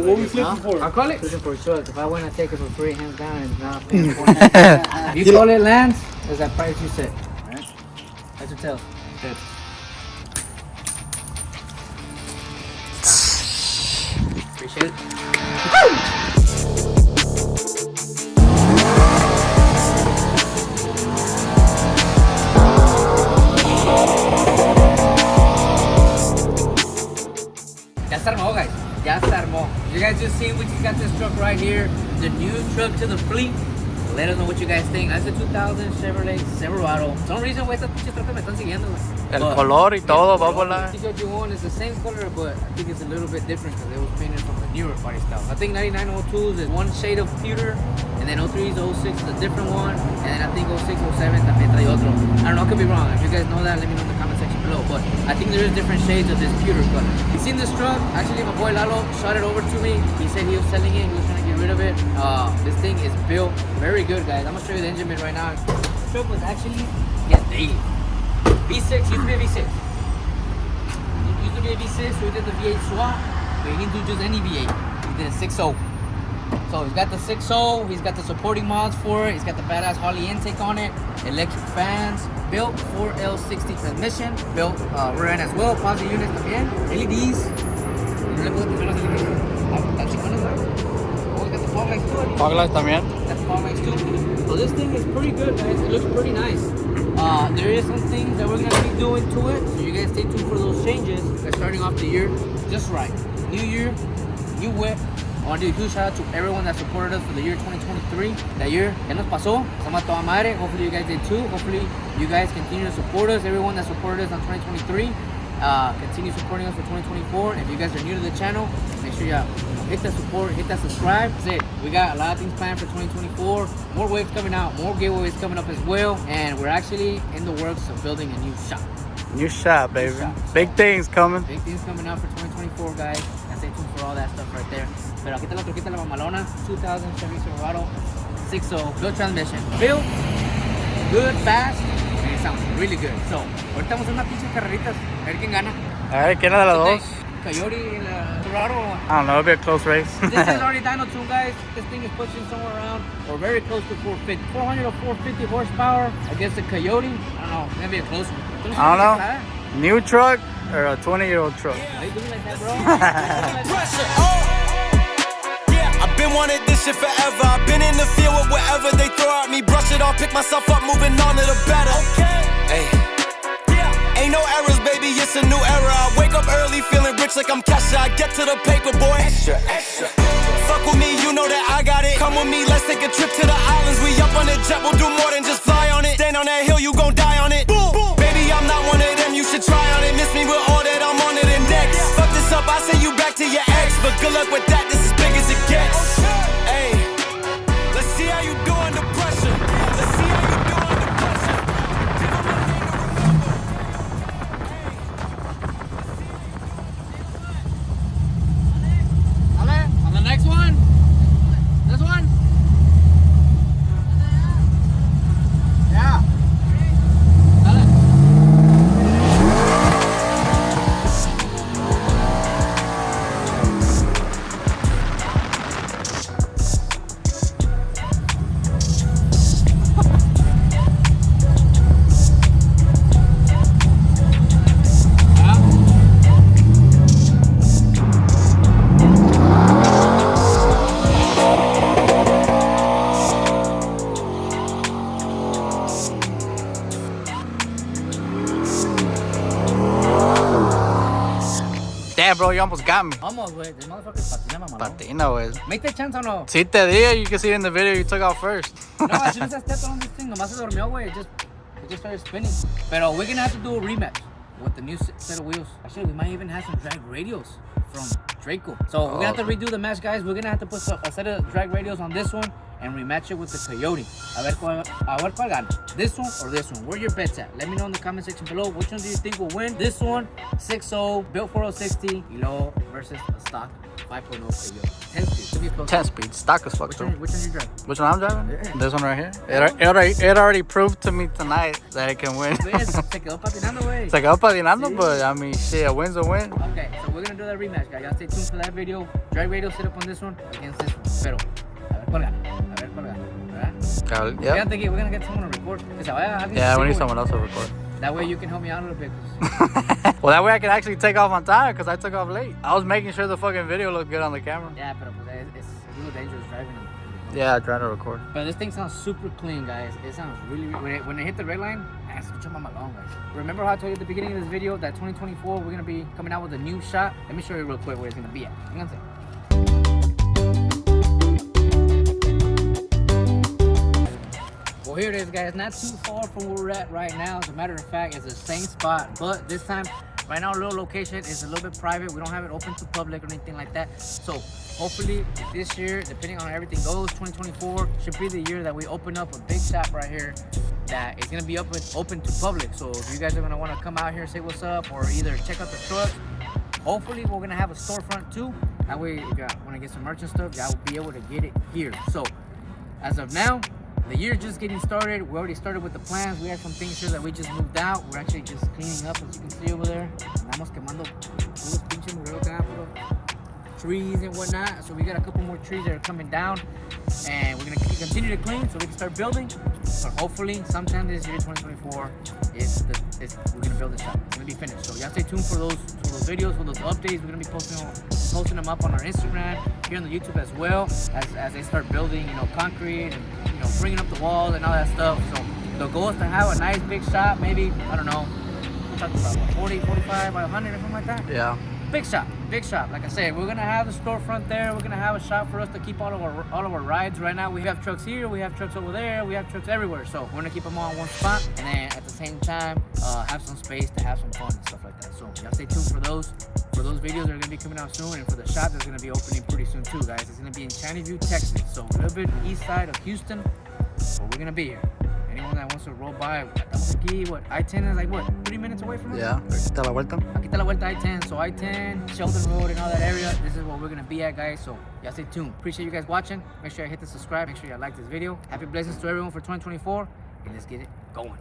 What we flipping for? I'll call it. Flipping for sure. If I win, I take it for free, hands down, and not paying for it. If you call it lands, there's that price you set. Alright? That's your tail. Good. Appreciate it. Ya se armó, guys. Ya se armó. You guys just seen we just got this truck right here. The new truck to the fleet. Let us know what you guys think. That's a 2000 Chevrolet Silverado. For some reason, güey, estas pinches trocas me están siguiendo, güey. El color y todo va a volar. The TJ1 is the same color, but I think it's a little bit different because it was painted from the newer body style. I think 9902s is one shade of pewter, and then 03s, 06 is a different one, and then I think 06, 07 también trae otro. I don't know, I could be wrong. If you guys know that, let me know in the comment section below. But I think there is different shades of this pewter color. You seen this truck? Actually, my boy Lalo shot it over to me. He said he was selling it. He was trying to get rid of it. This thing is built very good, guys. I'm gonna show you the engine bay right now. This truck was actually daily. V6 used to be a V6. It used to be a V6, so we did the V8 swap, but he didn't do just any V8. He did a 6.0. So he's got the 6.0, he's got the supporting mods for it, he's got the badass Harley intake on it, electric fans, built 4L60 transmission, built rear end as well, positive units también, LEDs. No le puse primero LEDs. Está chingón, ¿verdad? Oh, we got the fog lights too. Fog lights también. That's fog lights too. So this thing is pretty good, guys. It looks pretty nice. There is some things that we're gonna be doing to it, so you guys stay tuned for those changes. We're starting off the year just right. New year, new whip. I want to do a huge shout out to everyone that supported us for the year 2023. That year, ya nos pasó. Estamos a toda madre. Hopefully you guys did too. Hopefully you guys continue to support us. Everyone that supported us on 2023, continue supporting us for 2024. If you guys are new to the channel, make sure you hit that support, hit that subscribe. That's it. We got a lot of things planned for 2024. More waves coming out, more giveaways coming up as well. And we're actually in the works of building a new shop. New shop, baby. New shop. Big things coming. Big things coming out for 2024, guys. And stay tuned for all that stuff right there. Pero aquí está la troquita, la mamalona, 2000 Chevy Silverado 6.0 built transmission. Built, good, fast, and it sounds really good. So, ahorita vamos a hacer unas pinches carreritas. A ver quién gana. A ver, ¿quién es de las dos? Coyote y la Silverado. I don't know, it'll be a close race. This is already dyno tuned, guys. This thing is pushing somewhere around or very close to 450. 400 or 450 horsepower against the Coyote. I don't know, it's gonna be a close one. I don't know. New truck or a 20-year-old truck? Why are you doing like that, bro? I've been wanting this shit forever. I've been in the field with whatever they throw at me. Brush it off, pick myself up, moving on to the better. Hey. Ain't no errors, baby, it's a new era. I wake up early, feeling rich like I'm Kesha. I get to the paper, boy. Extra, extra. Fuck with me, you know that I got it. Come with me, let's take a trip to the islands. We up on the jet, we'll do more than just fly on it. Stand on that hill, you gon' die on it. Boom, boom. Baby, I'm not one of them, you should try on it. Miss me with all that, I'm on it and next. Fuck this up, I send you back to your ex. But good luck with that, this is big as it gets. Hey, let's see how you do under pressure. Let's see how you do under pressure. On the next one. This one. Yeah. Damn, bro, you almost got me. Almost, güey. This motherfucker patina, mamá. Patina, güey. ¿Me diste chance o no? Sí te di, you can see it in the video you took out first. No, as soon as I stepped on this thing, nomás se durmió, güey. It just started spinning. Pero we're gonna have to do a rematch with the new set of wheels. Actually, we might even have some drag radios from Draco. So we're gonna have to redo the match, guys. We're gonna have to put a set of drag radios on this one and rematch it with the Coyote. A ver cuál gana. This one or this one? Where your bets at? Let me know in the comment section below. Which one do you think will win? This one, 6.0, built 4L60, y luego versus a stock 5.0 Peugeot. 10 speed. Should be close. 10 speed, stock as fuck Which too. one you drive? Which one I'm driving? Yeah. This one right here. It already proved to me tonight that it can win. Se quedó patinando, güey. Se quedó patinando, Sí. but I mean, shit, a win's a win. Okay, so we're gonna do that rematch, guys. Y'all stay tuned for that video. Drag radio set up on this one against this one. Pero, a ver cuál gana. ¿Verdad? Yeah. We're gonna get someone to record. Que se vaya alguien Yeah, que we need sepa, someone else to record. That way you can help me out a little bit. Well, that way I can actually take off on time because I took off late. I was making sure the fucking video looked good on the camera. Yeah, pero pues, it's a little dangerous driving. Yeah, trying to record. But this thing sounds super clean, guys. It sounds really, when it hit the red line, man, escucha mamalón, guys. Remember how I told you at the beginning of this video that 2024 we're gonna be coming out with a new shot? Let me show you real quick where it's gonna be at. Fíjense. Well, here it is, guys. Not too far from where we're at right now. As a matter of fact, it's the same spot, but this time, right now, our little location is a little bit private. We don't have it open to public or anything like that. So hopefully this year, depending on how everything goes, 2024 should be the year that we open up a big shop right here that is gonna be open to public. So if you guys are gonna wanna come out here, say what's up, or either check out the truck, hopefully we're gonna have a storefront too. That way, if you wanna get some merch and stuff, y'all will be able to get it here. So as of now, the year's just getting started. We already started with the plans. We had some things here that we just moved out. We're actually just cleaning up, as you can see over there. Andamos quemando puros pinches mureros acá, puro trees and whatnot. So we got a couple more trees that are coming down, and we're gonna continue to clean so we can start building. But hopefully, sometime this year, 2024, we're gonna build the shop. It's gonna be finished. So y'all stay tuned for those videos, for those updates. We're gonna be posting them up on our Instagram, here on the YouTube as well, as they start building, concrete and bringing up the walls and all that stuff. So the goal is to have a nice big shop, maybe, I don't know, we're talking about what, 40, 45 by 100 or something like that. Yeah. Big shop. Like I said, we're gonna have the storefront there. We're gonna have a shop for us to keep all of our rides. Right now, we have trucks here, we have trucks over there, we have trucks everywhere. So we're gonna keep them all in one spot, and then at the same time, have some space to have some fun and stuff like that. So y'all stay tuned for those. For those videos that are gonna be coming out soon, and for the shop that's gonna be opening pretty soon too, guys. It's gonna be in China View, Texas, so a little bit east side of Houston. But we're gonna be here. Anyone that wants to roll by, estamos aquí, what, I-10 is like, what, 3 minutes away from us? Yeah, aquí está la vuelta. Aquí está la vuelta I-10, so I-10, Sheldon Road and all that area, this is where we're gonna be at, guys, so y'all stay tuned. Appreciate you guys watching. Make sure you hit the subscribe, make sure you like this video. Happy blessings to everyone for 2024, and let's get it going.